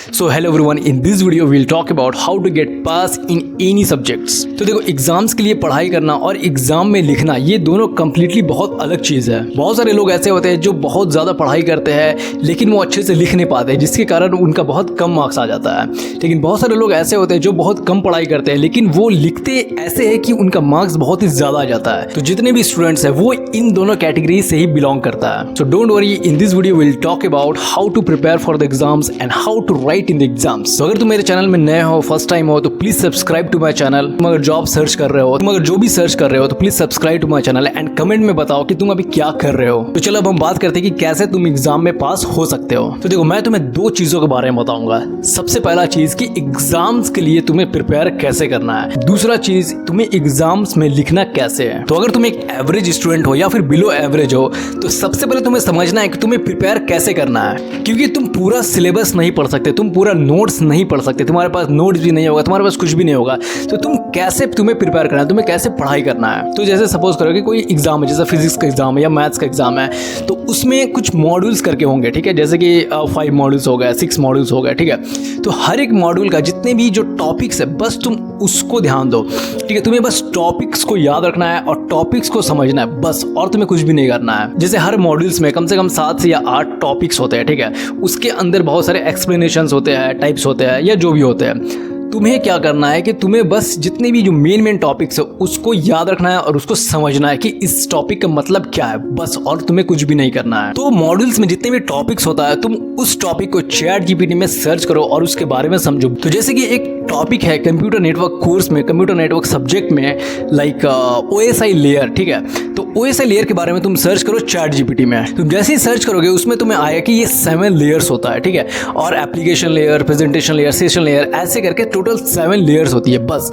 So hello everyone, in this video we'll talk about how to get pass in any subjects। तो देखो exams के लिए पढ़ाई करना और एग्जाम में लिखना ये दोनों कम्प्लीटली बहुत अलग चीज़ है। बहुत सारे लोग ऐसे होते हैं जो बहुत ज़्यादा पढ़ाई करते हैं लेकिन वो अच्छे से लिख नहीं पाते, जिसके कारण उनका बहुत कम मार्क्स आ जाता है। लेकिन बहुत सारे लोग ऐसे होते हैं जो बहुत कम पढ़ाई करते हैं लेकिन वो लिखते ऐसे है कि उनका मार्क्स बहुत ही ज़्यादा आ जाता है। तो जितने भी स्टूडेंट्स हैं वो इन दोनों कैटेगरी से ही बिलोंग करता है। So don't worry, in this video will talk about how to prepare for the exams and how to write in the exams. तो अगर तुम मेरे चैनल में नए हो, फर्स्ट टाइम हो, तो please subscribe to my channel. तुम अगर जॉब सर्च कर रहे हो, तुम अगर जो भी सर्च कर रहे हो तो please subscribe to my channel and comment में बताओ कि तुम अभी क्या कर रहे हो। तो चलो अब हम बात करते हैं कि कैसे तुम एग्जाम में पास हो सकते हो। तो देखो मैं तुम्हें दो चीजों के बारे में बताऊंगा। सबसे पहला चीज कि एग्जाम्स के लिए तुम्हें प्रिपेयर कैसे करना है, दूसरा चीज तुम्हें एग्जाम्स में लिखना कैसे है। तो अगर तुम एक एवरेज स्टूडेंट हो या फिर बिलो एवरेज हो तो सबसे पहले तुम्हें समझना है कि तुम्हें प्रिपेयर कैसे करना है, क्योंकि तुम पूरा सिलेबस नहीं पढ़ सकते, तुम पूरा नोट्स नहीं पढ़ सकते, तुम्हारे पास नोट्स भी नहीं होगा, तुम्हारे पास कुछ भी नहीं होगा। तो तुम्हें प्रिपेयर करना है, तुम्हें कैसे पढ़ाई करना है। तो जैसे सपोज करो कि कोई एग्जाम है, जैसे फिजिक्स का एग्जाम है या मैथ्स का एग्जाम है, तो उसमें कुछ मॉड्यूल्स करके होंगे, ठीक है, जैसे कि 5 मॉड्यूल्स हो गए, 6 मॉड्यूल्स हो गए, ठीक है। तो हर एक मॉड्यूल का जितने भी जो टॉपिक्स है बस तुम उसको ध्यान दो, ठीक है। तुम्हें बस टॉपिक्स को याद रखना है और टॉपिक्स को समझना है बस, और तुम्हें कुछ भी नहीं करना है। जैसे हर मॉड्यूल्स में कम से कम 7 से या 8 टॉपिक्स होते हैं, ठीक है। उसके अंदर बहुत सारे एक्सप्लेनेशंस होते हैं, टाइप्स होते हैं या जो भी होते हैं। तुम्हें क्या करना है कि तुम्हें बस जितने भी जो मेन टॉपिक्स है उसको याद रखना है और उसको समझना है कि इस टॉपिक का मतलब क्या है बस, और तुम्हें कुछ भी नहीं करना है। तो मॉड्यूल्स में जितने भी टॉपिक्स होता है तुम उस टॉपिक को चैट जीपीटी में सर्च करो और उसके बारे में समझो। तो जैसे कि एक टॉपिक है कंप्यूटर नेटवर्क कोर्स में, कंप्यूटर नेटवर्क सब्जेक्ट में, लाइक OSI लेयर, ठीक है। तो OSI लेयर के बारे में तुम सर्च करो चैट जीपीटी में। तुम जैसे ही सर्च करोगे उसमें तुम्हें आएगा कि ये 7 लेयर्स होता है, ठीक है। और application layer, presentation layer, session layer, ऐसे करके टोटल 7 लेयर्स होती है। बस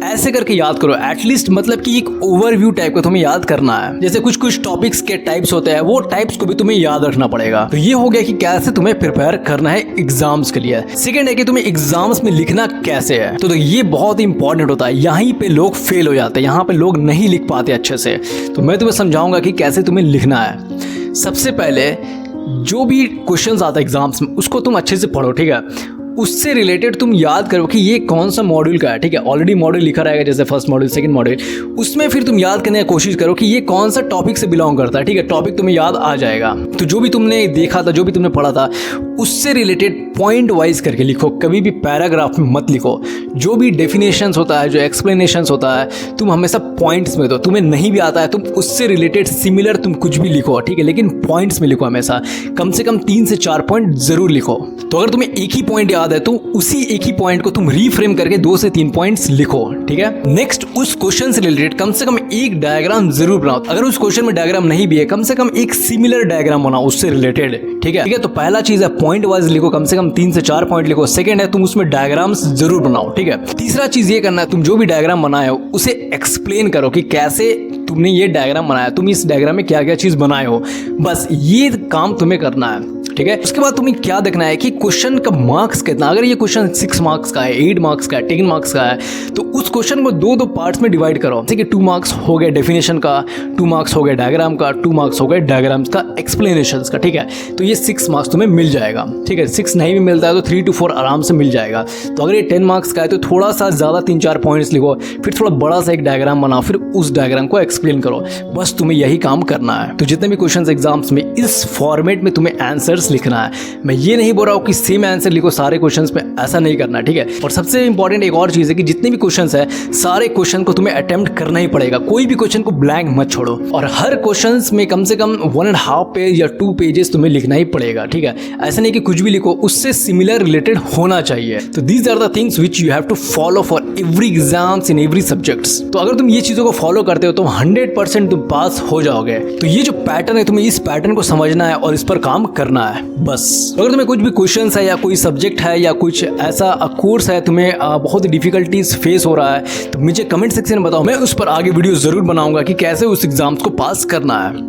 ऐसे करके याद करो एटलीस्ट, मतलब कि एक ओवरव्यू टाइप का तुम्हें याद करना है। जैसे कुछ टॉपिक्स के टाइप्स होते हैं, वो टाइप्स को भी तुम्हें याद रखना पड़ेगा। तो ये हो गया कि कैसे तुम्हें प्रिपेयर करना है एग्जाम्स के लिए। सेकंड है कि तुम्हें एग्जाम्स में लिखना कैसे है। तो ये बहुत ही इंपॉर्टेंट होता है। यहीं पे लोग फेल हो जाते हैं, यहाँ पे लोग नहीं लिख पाते अच्छे से। तो मैं तुम्हें समझाऊंगा कि कैसे तुम्हें लिखना है। सबसे पहले जो भी क्वेश्चंस आता है एग्जाम्स में उसको तुम अच्छे से पढ़ो, ठीक है। उससे रिलेटेड तुम याद करो कि ये कौन सा मॉड्यूल का है, ठीक है। ऑलरेडी मॉड्यूल लिखा रहेगा, जैसे फर्स्ट मॉड्यूल, सेकंड मॉड्यूल, उसमें फिर तुम याद करने की कोशिश करो कि ये कौन सा टॉपिक से बिलोंग करता है, ठीक है। टॉपिक तुम्हें याद आ जाएगा। तो जो भी तुमने देखा था, जो भी तुमने पढ़ा था, उससे रिलेटेड पॉइंट वाइज करके लिखो, कभी भी पैराग्राफ में मत लिखो। जो भी डेफिनेशंस होता है, जो एक्सप्लेनेशंस होता है, तुम हमेशा पॉइंट्स में दो। तुम्हें नहीं भी आता है तुम उससे रिलेटेड सिमिलर तुम कुछ भी लिखो, ठीक है, लेकिन पॉइंट्स में लिखो हमेशा। कम से कम 3 से 4 पॉइंट जरूर लिखो। तो अगर तुम्हें एक ही पॉइंट याद है तो उसी एक ही पॉइंट को तुम रीफ्रेम करके 2 से 3 पॉइंट्स लिखो, ठीक है। नेक्स्ट, उस क्वेश्चन से रिलेटेड कम से कम एक डायग्राम जरूर बनाओ। अगर उस क्वेश्चन में डायग्राम नहीं भी है, कम से कम एक सिमिलर डायग्राम बनाओ उससे रिलेटेड, ठीक है। तो पहला चीज है पॉइंट वाइज लिखो, कम से कम 3 से 4 पॉइंट लिखो। सेकंड है तुम उसमें डायग्राम्स जरूर बनाओ, ठीक है। तीसरा चीज ये करना है, तुम जो भी डायग्राम बनाए हो उसे एक्सप्लेन करो कि कैसे तुमने ये डायग्राम बनाया, तुम इस डायग्राम में क्या क्या चीज बनाए हो। बस ये काम तुम्हें करना है, ठीक है। उसके बाद तुम्हें क्या देखना है कि क्वेश्चन का मार्क्स कितना। अगर ये क्वेश्चन 6 मार्क्स का है, 8 मार्क्स का है, 10 मार्क्स का है, तो उस क्वेश्चन को 2 पार्ट्स में डिवाइड करो। जैसे कि 2 मार्क्स हो गए डेफिनेशन का, 2 मार्क्स हो गए डायग्राम का, 2 मार्क्स हो गए डायग्राम्स का, एक्सप्लेनेशंस का, ठीक है। तो ये 6 मार्क्स तुम्हें मिल जाएगा, ठीक है। 6 नहीं भी मिलता है तो 3 to 4 आराम से मिल जाएगा। तो अगर ये 10 मार्क्स का है तो थोड़ा सा ज़्यादा 3-4 पॉइंट्स लिखो, फिर थोड़ा बड़ा सा एक डायग्राम बनाओ, फिर उस डायग्राम को एक्सप्लेन करो। बस तुम्हें यही काम करना है। तो जितने भी क्वेश्चन एग्जाम्स में इस फॉर्मेट में तुम्हें आंसर्स लिखना है। मैं ये नहीं बोल रहा हूँ कि सेम आंसर लिखो सारे क्वेश्चंस में, ऐसा नहीं करना, ठीक है। और सबसे इंपॉर्टेंट एक और चीज़ है कि जितने भी क्वेश्चंस है सारे क्वेश्चन को तुम्हें अटेम्प्ट करना ही पड़ेगा। कोई भी क्वेश्चन को ब्लैंक मत छोड़ो। और हर क्वेश्चंस में कम से कम 1.5 पेज या 2 पेजेस तुम्हें लिखना ही पड़ेगा, ठीक है। ऐसा नहीं कि कुछ भी लिखो, उससे सिमिलर रिलेटेड होना चाहिए। तो these are the things which you have to follow for every exams in every subjects. तो अगर तुम ये चीज़ों को फॉलो करते हो तो 100% तुम पास हो जाओगे। तो ये जो पैटर्न है तुम्हें इस पैटर्न को समझना है और इस पर काम करना है बस। अगर तुम्हें कुछ भी क्वेश्चन है या कोई सब्जेक्ट है या कुछ ऐसा कोर्स है तुम्हें बहुत डिफिकल्टीज फेस हो रहा है तो मुझे कमेंट सेक्शन में बताओ, मैं उस पर आगे वीडियो जरूर बनाऊंगा कि कैसे उस एग्जाम्स को पास करना है।